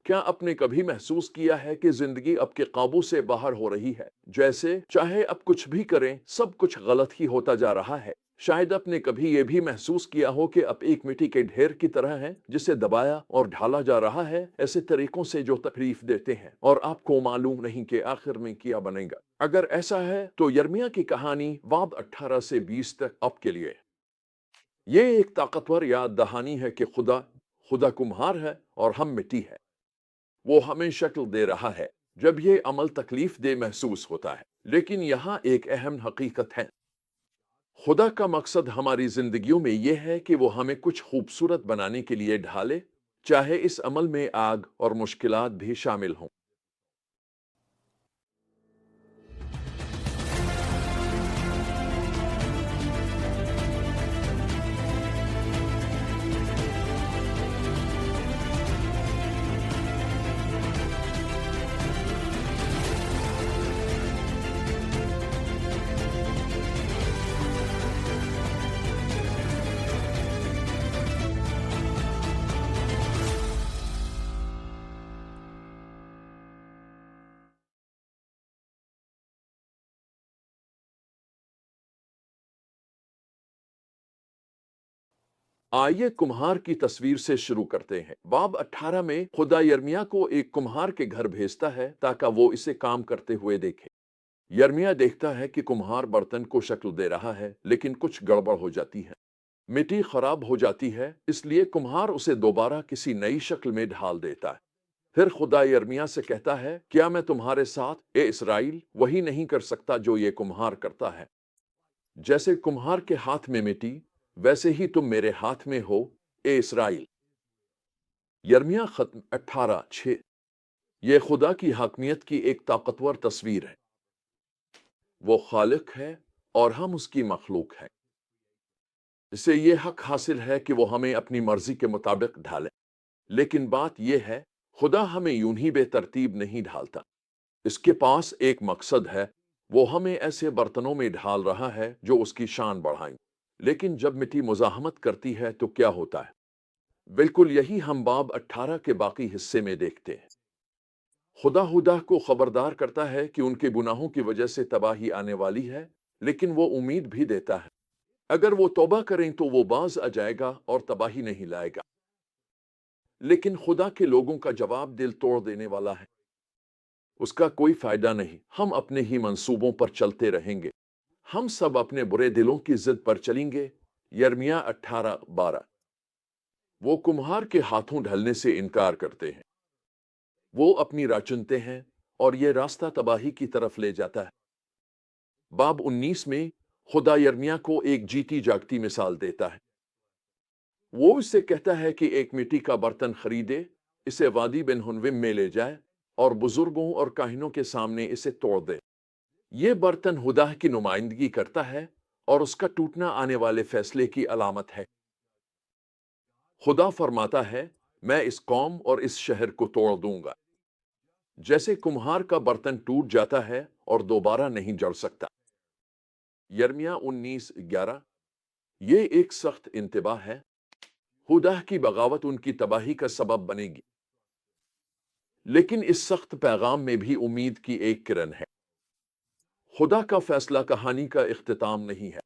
क्या आपने कभी महसूस किया है कि जिंदगी आपके काबू से बाहर हो रही है? जैसे चाहे अब कुछ भी करें, सब कुछ गलत ही होता जा रहा है। शायद आपने कभी ये भी महसूस किया हो कि आप एक मिट्टी के ढेर की तरह हैं, जिसे दबाया और ढाला जा रहा है ऐसे तरीकों से जो तकलीफ देते हैं और आपको मालूम नहीं कि आखिर में क्या बनेगा। अगर ऐसा है तो यिर्मयाह की कहानी बाब 18 से 20 तक आपके लिए। ये एक ताकतवर याद दहानी है कि खुदा खुदा कुम्हार है और हम मिट्टी है। वो हमें शक्ल दे रहा है जब ये अमल तकलीफ दे महसूस होता है। लेकिन यहाँ एक अहम हकीकत है। खुदा का मकसद हमारी जिंदगियों में यह है कि वो हमें कुछ खूबसूरत बनाने के लिए ढाले, चाहे इस अमल में आग और मुश्किलात भी शामिल हों। आइए कुम्हार की तस्वीर से शुरू करते हैं। बाब 18 में खुदा यिर्मयाह को एक कुम्हार के घर भेजता है ताकि वो इसे काम करते हुए देखे। यिर्मयाह देखता है कि कुम्हार बर्तन को शक्ल दे रहा है, लेकिन कुछ गड़बड़ हो जाती है। मिट्टी खराब हो जाती है, इसलिए कुम्हार उसे दोबारा किसी नई शक्ल में ढाल देता है। फिर खुदा यिर्मयाह से कहता है, क्या मैं तुम्हारे साथ, ए इस्राएल, वही नहीं कर सकता जो ये कुम्हार करता है? जैसे कुम्हार के हाथ में मिट्टी, वैसे ही तुम मेरे हाथ में हो, ए इस्राएल। यिर्मयाह खत्म 18:6। ये खुदा की हाकमियत की एक ताकतवर तस्वीर है। वो खालिक है और हम उसकी मखलूक हैं। इसे ये हक हासिल है कि वो हमें अपनी मर्जी के मुताबिक ढाले। लेकिन बात यह है, खुदा हमें यूं ही बेतरतीब नहीं ढालता। इसके पास एक मकसद है। वो हमें ऐसे बर्तनों में ढाल रहा है जो उसकी शान बढ़ाएं। लेकिन जब मिट्टी मुजाहमत करती है तो क्या होता है? बिल्कुल यही हम बाब 18 के बाकी हिस्से में देखते हैं। खुदा को खबरदार करता है कि उनके गुनाहों की वजह से तबाही आने वाली है, लेकिन वो उम्मीद भी देता है, अगर वो तौबा करें तो वो बाज आ जाएगा और तबाही नहीं लाएगा। लेकिन खुदा के लोगों का जवाब दिल तोड़ देने वाला है। उसका कोई फायदा नहीं, हम अपने ही मंसूबों पर चलते रहेंगे। हम सब अपने बुरे दिलों की जिद पर चलेंगे। यिर्मयाह 18:12। वो कुम्हार के हाथों ढलने से इनकार करते हैं। वो अपनी राह चुनते हैं और ये रास्ता तबाही की तरफ ले जाता है। बाब 19 में खुदा यिर्मयाह को एक जीती जागती मिसाल देता है। वो इससे कहता है कि एक मिट्टी का बर्तन खरीदे, इसे वादी बिन हुनविम में ले जाए और बुजुर्गों और काहिनों के सामने इसे तोड़ दे। ये बर्तन खुदा की नुमाइंदगी करता है और उसका टूटना आने वाले फैसले की अलामत है। खुदा फरमाता है, मैं इस कौम और इस शहर को तोड़ दूंगा। जैसे कुम्हार का बर्तन टूट जाता है और दोबारा नहीं जड़ सकता। यिर्मयाह 19:11। ये एक सख्त इंतबाह है। खुदा की बगावत उनकी तबाही का सबब बनेगी। लेकिन इस सख्त पैगाम में भी उम्मीद की एक किरण है। खुदा का फैसला कहानी का इख्तिताम नहीं है।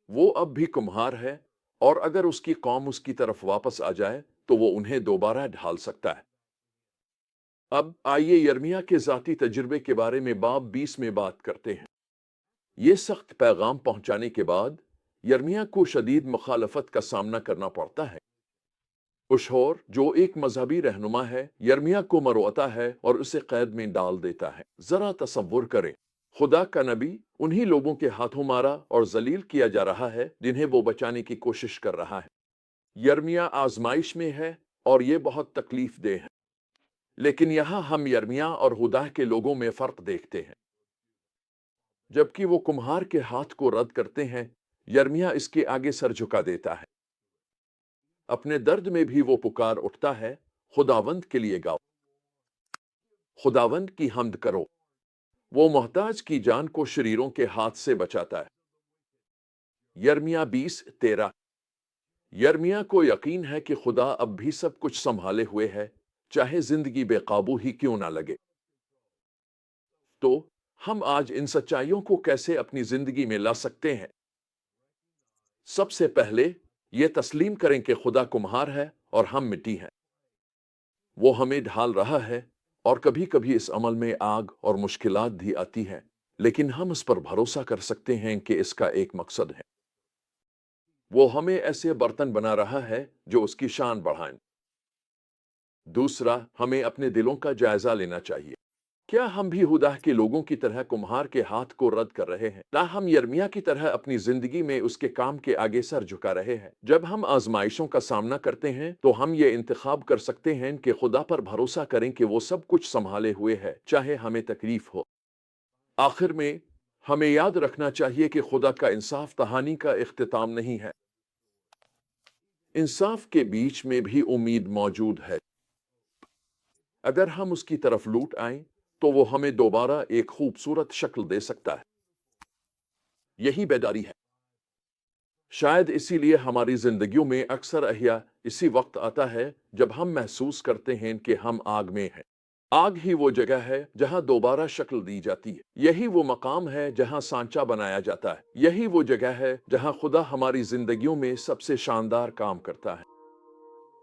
वो अब भी कुम्हार है और अगर उसकी कौम उसकी तरफ वापस आ जाए तो वो उन्हें दोबारा ढाल सकता है। अब आइए यिर्मयाह के ज़ाती तजुर्बे के बारे में बाब 20 में बात करते हैं। ये सख्त पैगाम पहुंचाने के बाद यिर्मयाह को शदीद मुखालफत का सामना करना पड़ता है। उशहोर, जो एक मजहबी रहनुमा है, यिर्मयाह को मरवाता है और उसे कैद में डाल देता है। जरा तसव्वुर करें, खुदा का नबी उन्हीं लोगों के हाथों मारा और जलील किया जा रहा है जिन्हें वो बचाने की कोशिश कर रहा है। यिर्मयाह आजमाइश में है और ये बहुत तकलीफ दे है। लेकिन यहाँ हम यिर्मयाह और खुदा के लोगों में फर्क देखते हैं। जबकि वो कुम्हार के हाथ को रद्द करते हैं, यिर्मयाह इसके आगे सर झुका देता है। अपने दर्द में भी वो पुकार उठता है, खुदावंद के लिए गाओ, खुदावंद की हम्द करो। वो मोहताज की जान को शरीरों के हाथ से बचाता है। यिर्मयाह 20:13। यिर्मयाह को यकीन है कि खुदा अब भी सब कुछ संभाले हुए है, चाहे जिंदगी बेकाबू ही क्यों ना लगे। तो हम आज इन सच्चाइयों को कैसे अपनी जिंदगी में ला सकते हैं? सबसे पहले ये तस्लीम करें कि खुदा कुम्हार है और हम मिट्टी हैं। वो हमें ढाल रहा है और कभी कभी इस अमल में आग और मुश्किलात भी आती हैं, लेकिन हम इस पर भरोसा कर सकते हैं कि इसका एक मकसद है। वो हमें ऐसे बर्तन बना रहा है जो उसकी शान बढ़ाएं। दूसरा, हमें अपने दिलों का जायजा लेना चाहिए। क्या हम भी हुदा के लोगों की तरह कुम्हार के हाथ को रद्द कर रहे हैं, ना हम यर्मिया की तरह अपनी जिंदगी में उसके काम के आगे सर झुका रहे हैं? जब हम आजमाइशों का सामना करते हैं तो हम ये इंतखाब कर सकते हैं कि खुदा पर भरोसा करें कि वो सब कुछ संभाले हुए है, चाहे हमें तकलीफ हो। आखिर में हमें याद रखना चाहिए कि खुदा का इंसाफ कहानी का इख्तिताम नहीं है। इंसाफ के बीच में भी उम्मीद मौजूद है। अगर हम उसकी तरफ लूट आएं तो वो हमें दोबारा एक खूबसूरत शक्ल दे सकता है। यही बेदारी है। शायद इसीलिए हमारी जिंदगियों में अक्सर अहिया इसी वक्त आता है जब हम महसूस करते हैं कि हम आग में हैं। आग ही वो जगह है जहां दोबारा शक्ल दी जाती है। यही वो मकाम है जहां सांचा बनाया जाता है। यही वो जगह है जहां खुदा हमारी जिंदगियों में सबसे शानदार काम करता है।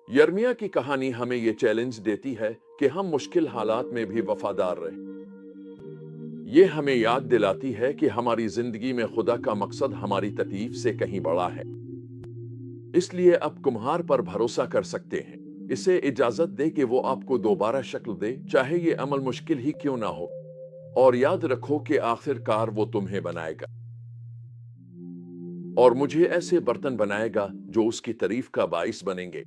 यर्मिया की कहानी हमें ये चैलेंज देती है कि हम मुश्किल हालात में भी वफादार रहें। ये हमें याद दिलाती है कि हमारी जिंदगी में खुदा का मकसद हमारी तकलीफ से कहीं बड़ा है। इसलिए अब कुम्हार पर भरोसा कर सकते हैं। इसे इजाजत दे कि वो आपको दोबारा शक्ल दे, चाहे ये अमल मुश्किल ही क्यों ना हो। और याद रखो कि आखिरकार वो तुम्हें बनाएगा और मुझे ऐसे बर्तन बनाएगा जो उसकी तारीफ का बाइस बनेंगे।